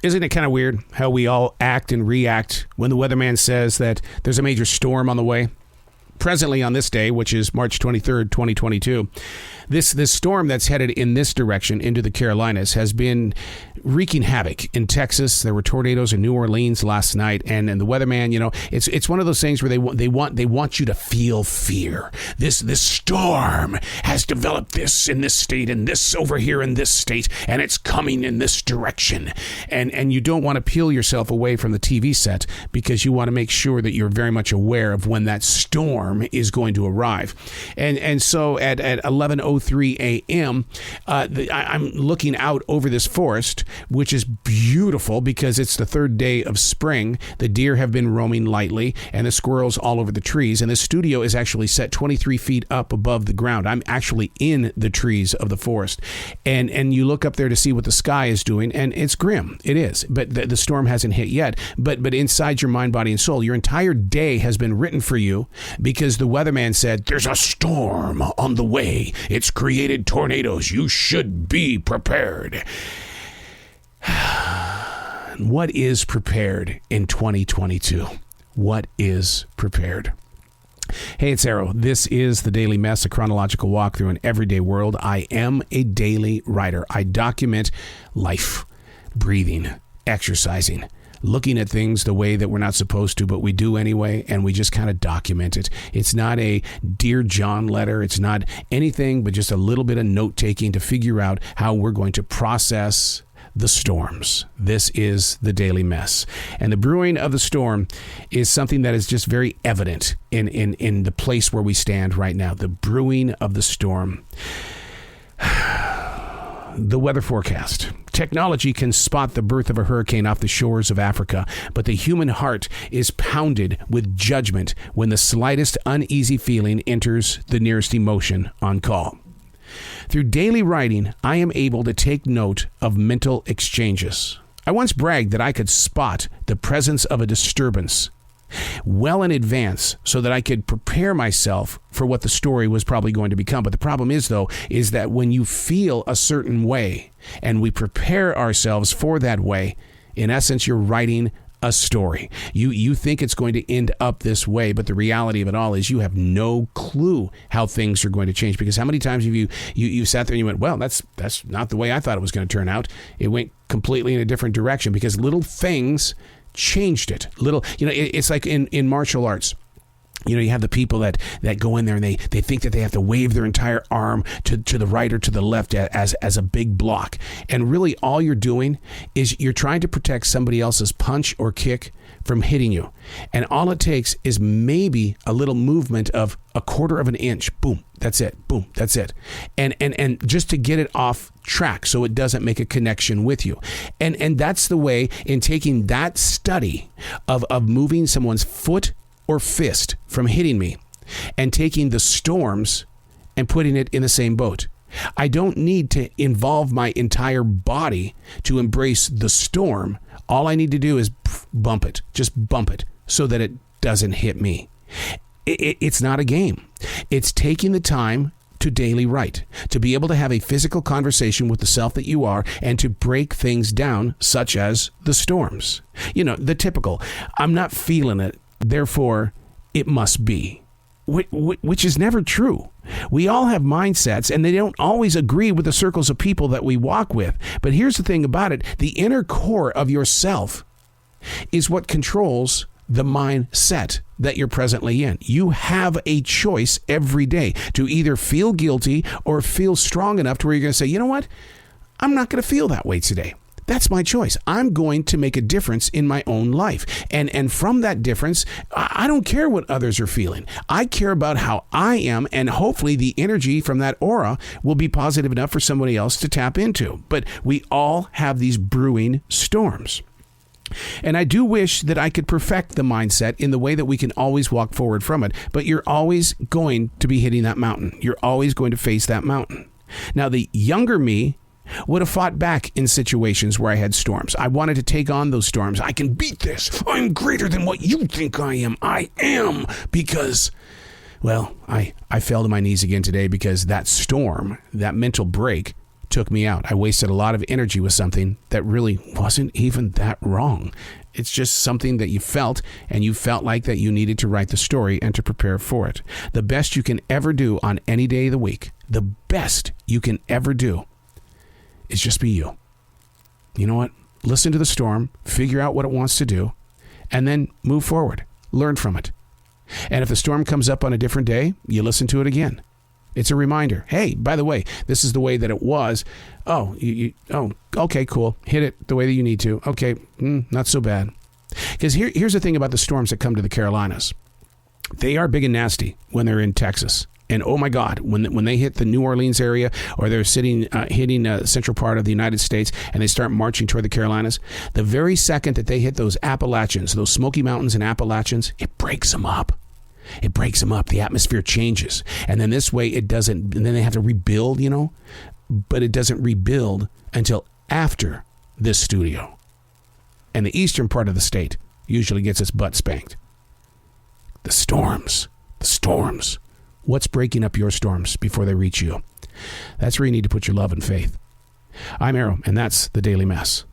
Isn't it kind of weird how we all act and react when the weatherman says that there's a major storm on the way? Presently on this day, which is March 23rd, 2022, this storm that's headed in this direction into the Carolinas has been wreaking havoc in Texas. There were tornadoes in New Orleans last night, and the weatherman, it's one of those things where they want you to feel fear. This storm has developed this in this state and this over here in this state, and it's coming in this direction. And you don't want to peel yourself away from the TV set because you want to make sure that you're very much aware of when that storm is going to arrive. And so at 11:03 a.m., I'm looking out over this forest, which is beautiful because it's the third day of spring. The deer have been roaming lightly and the squirrels all over the trees. And the studio is actually set 23 feet up above the ground. I'm actually in the trees of the forest. And you look up there to see what the sky is doing, and it's grim. It is. But the storm hasn't hit yet. But inside your mind, body, and soul, your entire day has been written for you because the weatherman said, there's a storm on the way. It's created tornadoes. You should be prepared. What is prepared in 2022? What is prepared? Hey, it's Arrow. This is the Daily Mess, a chronological walk through an everyday world. I am a daily writer. I document life, breathing, exercising, looking at things the way that we're not supposed to, but we do anyway, and we just kind of document it. It's not a Dear John letter. It's not anything but just a little bit of note-taking to figure out how we're going to process the storms. This is the Daily Mess. And the brewing of the storm is something that is just very evident in the place where we stand right now. The brewing of the storm. The weather forecast. Technology can spot the birth of a hurricane off the shores of Africa, but the human heart is pounded with judgment when the slightest uneasy feeling enters the nearest emotion on call. Through daily writing, I am able to take note of mental exchanges. I once bragged that I could spot the presence of a disturbance well in advance so that I could prepare myself for what the story was probably going to become. But the problem is, though, is that when you feel a certain way and we prepare ourselves for that way, in essence, you're writing a story. You think it's going to end up this way, but the reality of it all is you have no clue how things are going to change. Because how many times have you sat there and you went, well, that's not the way I thought it was going to turn out. It went completely in a different direction because little things changed it. It's like in martial arts. You have the people that go in there and they think that they have to wave their entire arm to the right or to the left as a big block. And really all you're doing is you're trying to protect somebody else's punch or kick from hitting you. And all it takes is maybe a little movement of a quarter of an inch. Boom, that's it. Boom, that's it. And just to get it off track so it doesn't make a connection with you. And that's the way in taking that study of moving someone's foot or fist from hitting me and taking the storms and putting it in the same boat. I don't need to involve my entire body to embrace the storm. All I need to do is bump it, just bump it so that it doesn't hit me. It's not a game. It's taking the time to daily write, to be able to have a physical conversation with the self that you are and to break things down, such as the storms. The typical, I'm not feeling it, therefore, it must be, which is never true. We all have mindsets, and they don't always agree with the circles of people that we walk with. But here's the thing about it. The inner core of yourself is what controls the mindset that you're presently in. You have a choice every day to either feel guilty or feel strong enough to where you're going to say, you know what? I'm not going to feel that way today. That's my choice. I'm going to make a difference in my own life. And from that difference, I don't care what others are feeling. I care about how I am, and hopefully the energy from that aura will be positive enough for somebody else to tap into. But we all have these brewing storms. And I do wish that I could perfect the mindset in the way that we can always walk forward from it. But you're always going to be hitting that mountain. You're always going to face that mountain. Now, the younger me would have fought back in situations where I had storms. I wanted to take on those storms. I can beat this. I'm greater than what you think I am. I am because, well, I fell to my knees again today because that storm, that mental break, took me out. I wasted a lot of energy with something that really wasn't even that wrong. It's just something that you felt, and you felt like that you needed to write the story and to prepare for it. The best you can ever do on any day of the week, the best you can ever do is just be you. You know what? Listen to the storm, figure out what it wants to do, and then move forward. Learn from it. And if the storm comes up on a different day, you listen to it again. It's a reminder. Hey, by the way, this is the way that it was. Oh, okay, cool. Hit it the way that you need to. Okay, not so bad. Because here's the thing about the storms that come to the Carolinas. They are big and nasty when they're in Texas. And oh my God, when they hit the New Orleans area, or they're hitting the central part of the United States, and they start marching toward the Carolinas, the very second that they hit those Appalachians, those Smoky Mountains and Appalachians, it breaks them up. It breaks them up. The atmosphere changes. And then this way it doesn't, and then they have to rebuild, but it doesn't rebuild until after this studio. And the eastern part of the state usually gets its butt spanked. The storms. What's breaking up your storms before they reach you? That's where you need to put your love and faith. I'm Arrow, and that's the Daily Mess.